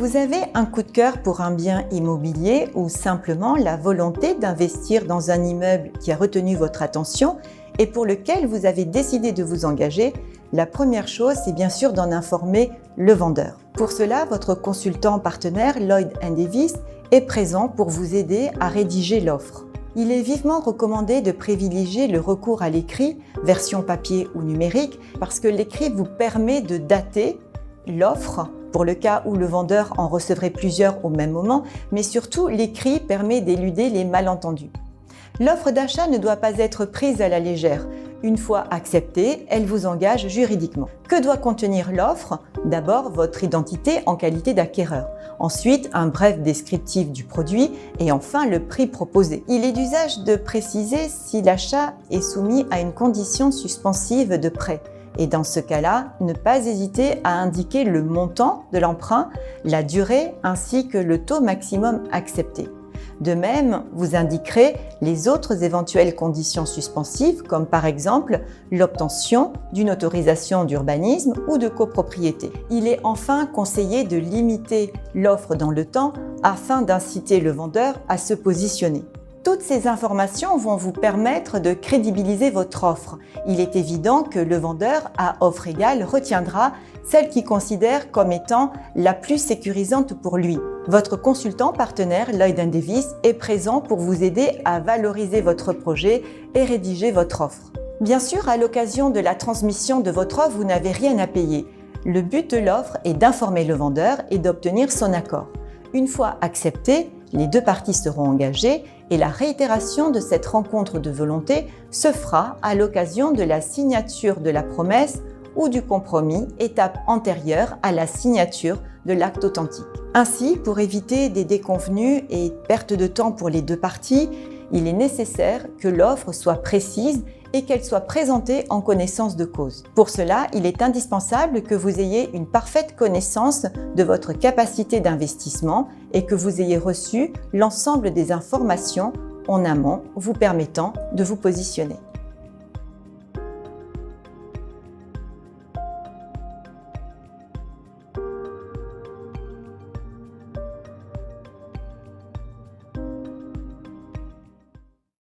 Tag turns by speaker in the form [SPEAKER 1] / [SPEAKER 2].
[SPEAKER 1] Vous avez un coup de cœur pour un bien immobilier ou simplement la volonté d'investir dans un immeuble qui a retenu votre attention et pour lequel vous avez décidé de vous engager. La première chose, c'est bien sûr d'en informer le vendeur. Pour cela, votre consultant partenaire Lloyd & Davis est présent pour vous aider à rédiger l'offre. Il est vivement recommandé de privilégier le recours à l'écrit, version papier ou numérique, parce que l'écrit vous permet de dater l'offre pour le cas où le vendeur en recevrait plusieurs au même moment, mais surtout l'écrit permet d'éluder les malentendus. L'offre d'achat ne doit pas être prise à la légère. Une fois acceptée, elle vous engage juridiquement. Que doit contenir l'offre? D'abord, votre identité en qualité d'acquéreur. Ensuite, un bref descriptif du produit et enfin le prix proposé. Il est d'usage de préciser si l'achat est soumis à une condition suspensive de prêt. Et dans ce cas-là, ne pas hésiter à indiquer le montant de l'emprunt, la durée ainsi que le taux maximum accepté. De même, vous indiquerez les autres éventuelles conditions suspensives, comme par exemple l'obtention d'une autorisation d'urbanisme ou de copropriété. Il est enfin conseillé de limiter l'offre dans le temps afin d'inciter le vendeur à se positionner. Toutes ces informations vont vous permettre de crédibiliser votre offre. Il est évident que le vendeur, à offre égale, retiendra celle qu'il considère comme étant la plus sécurisante pour lui. Votre consultant partenaire Lloyd & Davis est présent pour vous aider à valoriser votre projet et rédiger votre offre. Bien sûr, à l'occasion de la transmission de votre offre, vous n'avez rien à payer. Le but de l'offre est d'informer le vendeur et d'obtenir son accord. Une fois accepté, les deux parties seront engagées et la réitération de cette rencontre de volonté se fera à l'occasion de la signature de la promesse ou du compromis, étape antérieure à la signature de l'acte authentique. Ainsi, pour éviter des déconvenues et perte de temps pour les deux parties, il est nécessaire que l'offre soit précise et qu'elle soit présentée en connaissance de cause. Pour cela, il est indispensable que vous ayez une parfaite connaissance de votre capacité d'investissement et que vous ayez reçu l'ensemble des informations en amont vous permettant de vous positionner.